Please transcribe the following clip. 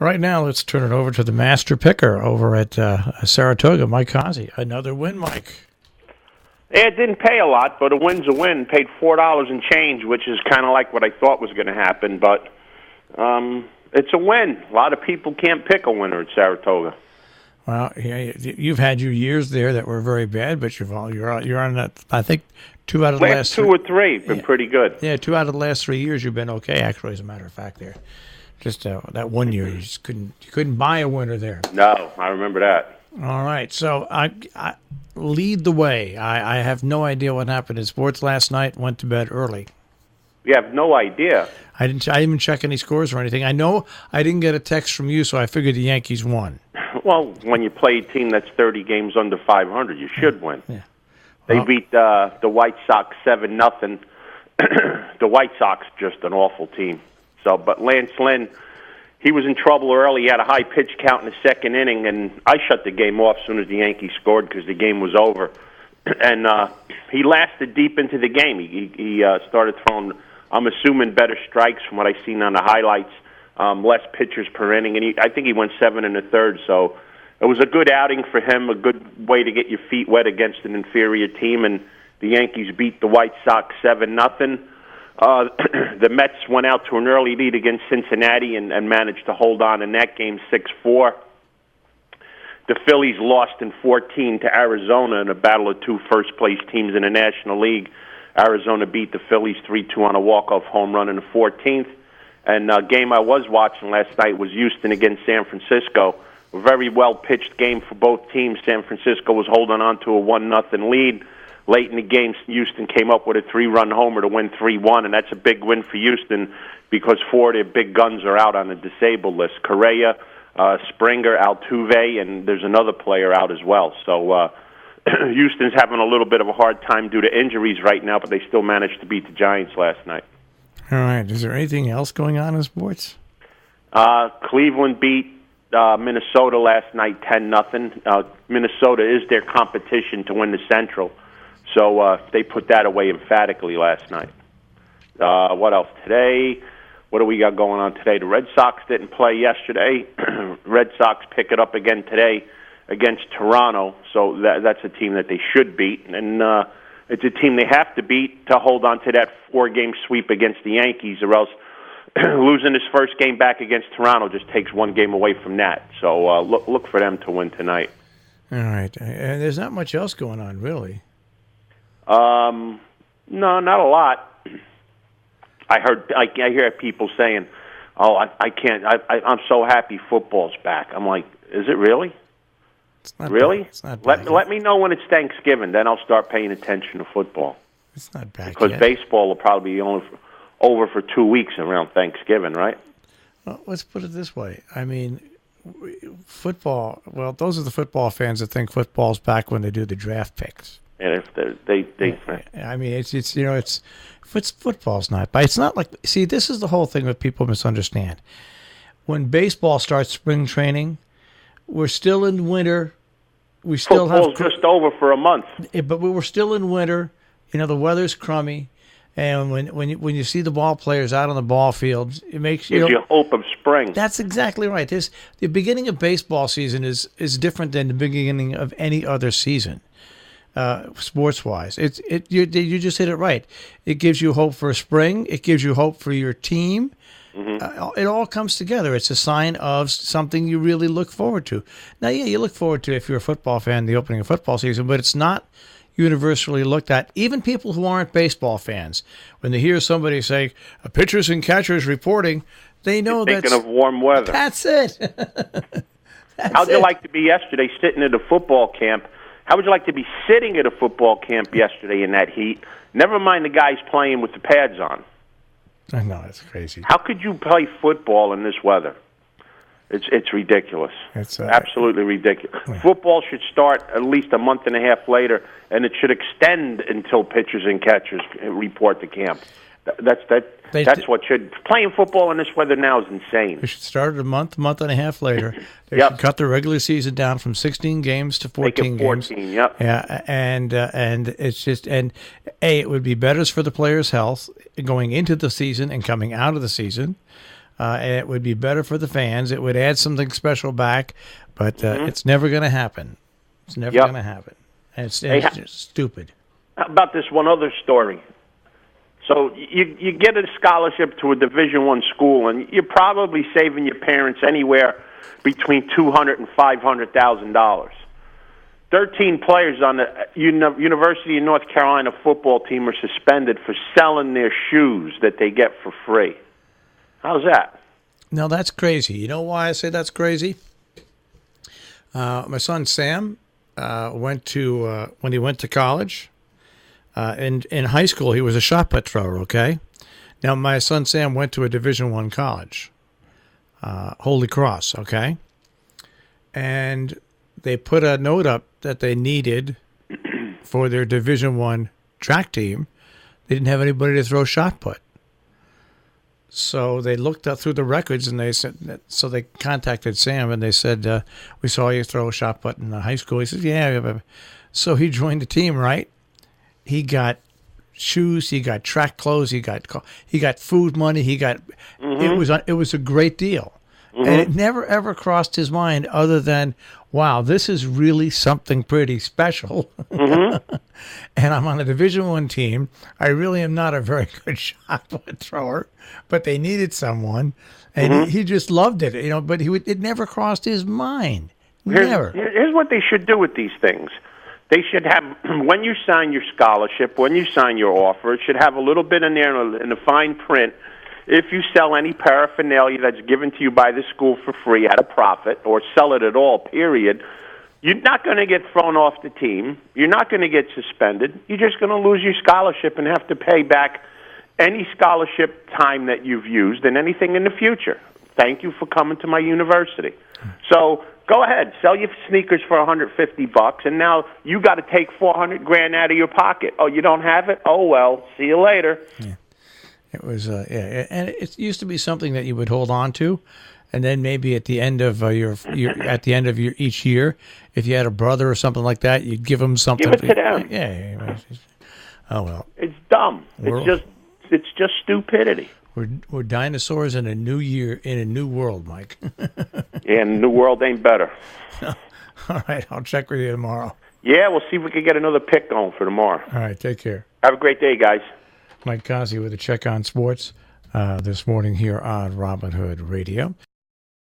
Right now, let's turn it over to the master picker over at Saratoga, Mike Cozzi. Another win, Mike. Yeah, it didn't pay a lot, but a win's a win. Paid $4 and change, which is kind of like what I thought was going to happen. But it's a win. A lot of people can't pick a winner at Saratoga. Well, yeah, you've had your years there that were very bad, but you're on that. I think 2 out of the last two or three been pretty good. Yeah, 2 out of the last 3 years you've been okay. Actually, as a matter of fact, there. Just that 1 year, you just couldn't buy a winner there. No, I remember that. All right, so I lead the way. I have no idea what happened in sports last night. Went to bed early. You have no idea. I didn't even check any scores or anything. I know I didn't get a text from you, so I figured the Yankees won. Well, when you play a team that's 30 games under 500, you should win. Yeah. They beat the White Sox 7-0. The White Sox just an awful team. So, but Lance Lynn, he was in trouble early. He had a high pitch count in the second inning, and I shut the game off as soon as the Yankees scored because the game was over. And he lasted deep into the game. He started throwing, I'm assuming, better strikes from what I've seen on the highlights, less pitchers per inning, and I think he went 7 1/3. So it was a good outing for him, a good way to get your feet wet against an inferior team. And the Yankees beat the White Sox 7-0. The Mets went out to an early lead against Cincinnati and managed to hold on in that game 6-4. The Phillies lost in 14 to Arizona in a battle of 2 first-place teams in the National League. Arizona beat the Phillies 3-2 on a walk-off home run in the 14th. And the game I was watching last night was Houston against San Francisco. A very well-pitched game for both teams. San Francisco was holding on to a 1-0 lead. Late in the game, Houston came up with a 3-run homer to win 3-1, and that's a big win for Houston because 4 of their big guns are out on the disabled list. Correa, Springer, Altuve, and there's another player out as well. So Houston's having a little bit of a hard time due to injuries right now, but they still managed to beat the Giants last night. All right. Is there anything else going on in sports? Cleveland beat Minnesota last night 10-0. Minnesota is their competition to win the Central. So they put that away emphatically last night. What else today? What do we got going on today? The Red Sox didn't play yesterday. Red Sox pick it up again today against Toronto. So that's a team that they should beat. And it's a team they have to beat to hold on to that 4-game sweep against the Yankees, or else losing this first game back against Toronto just takes 1 game away from that. So look for them to win tonight. All right. And there's not much else going on, really. No, not a lot. I hear people saying, "Oh, I can't. I'm so happy football's back." I'm like, "Is it really? It's not really? Back. It's not back let me know when it's Thanksgiving. Then I'll start paying attention to football." It's not back because yet. baseball will probably be over for 2 weeks around Thanksgiving, right? Well, let's put it this way. I mean, football. Well, those are the football fans that think football's back when they do the draft picks. And if they I mean, it's football's not, but it's not like. See, this is the whole thing that people misunderstand. When baseball starts spring training, we're still in winter. We still football's just over for a month. But we're still in winter. You know, the weather's crummy, and when you see the ball players out on the ball field, it makes gives you hope of spring. That's exactly right. The beginning of baseball season is different than the beginning of any other season. Sports-wise, you just hit it right. It gives you hope for spring. It gives you hope for your team. Mm-hmm. It all comes together. It's a sign of something you really look forward to. Now, yeah, you look forward to, if you're a football fan, the opening of football season, but it's not universally looked at. Even people who aren't baseball fans, when they hear somebody say, pitchers and catchers reporting, they know that's... Thinking of warm weather. That's it. How'd you like to be yesterday sitting at a football camp? How would you like to be sitting at a football camp yesterday in that heat? Never mind the guys playing with the pads on. I know, it's crazy. How could you play football in this weather? It's ridiculous. It's absolutely ridiculous. Yeah. Football should start at least a month and a half later, and it should extend until pitchers and catchers report to camp. That's what should. Playing football in this weather now is insane. They should start it a month and a half later. They should cut the regular season down from 16 games to 14 Make it 14, games. Yep. Yeah, and it's just it would be better for the players' health going into the season and coming out of the season. and it would be better for the fans. It would add something special back, but it's never going to happen. It's never going to happen. And it's just stupid. How about this one other story? So you get a scholarship to a Division I school, and you're probably saving your parents anywhere between $200,000 and $500,000. 13 players on the University of North Carolina football team are suspended for selling their shoes that they get for free. How's that? Now, that's crazy. You know why I say that's crazy? My son Sam when he went to college, in high school, he was a shot put thrower, okay? Now, my son Sam went to a Division I college, Holy Cross, okay? And they put a note up that they needed for their Division I track team. They didn't have anybody to throw shot put. So they looked up through the records, and they contacted Sam, and they said, we saw you throw a shot put in high school. He said, yeah. So he joined the team, right? He got shoes, he got track clothes, he got food money, it was a great deal. And it never ever crossed his mind other than, wow, this is really something pretty special. And I'm on a Division I team. I really am not a very good shot put thrower, but they needed someone, and he just loved it, but it never crossed his mind. Never. Here's what they should do with these things. They should have, when you sign your scholarship, when you sign your offer, it should have a little bit in there in the fine print. If you sell any paraphernalia that's given to you by the school for free at a profit, or sell it at all, period, you're not going to get thrown off the team. You're not going to get suspended. You're just going to lose your scholarship and have to pay back any scholarship time that you've used and anything in the future. Thank you for coming to my university. So go ahead, sell your sneakers for $150, and now you got to take $400,000 out of your pocket. Oh, you don't have it? Oh well, see you later. Yeah. It was, and it used to be something that you would hold on to, and then maybe at the end of your each year, if you had a brother or something like that, you'd give them something. Give it to them. Yeah. Oh well. It's dumb. It's just stupidity. We're dinosaurs in a new year, in a new world, Mike. Yeah, and the new world ain't better. All right, I'll check with you tomorrow. Yeah, we'll see if we can get another pick going for tomorrow. All right, take care. Have a great day, guys. Mike Cozzi with a check on sports this morning here on Robin Hood Radio.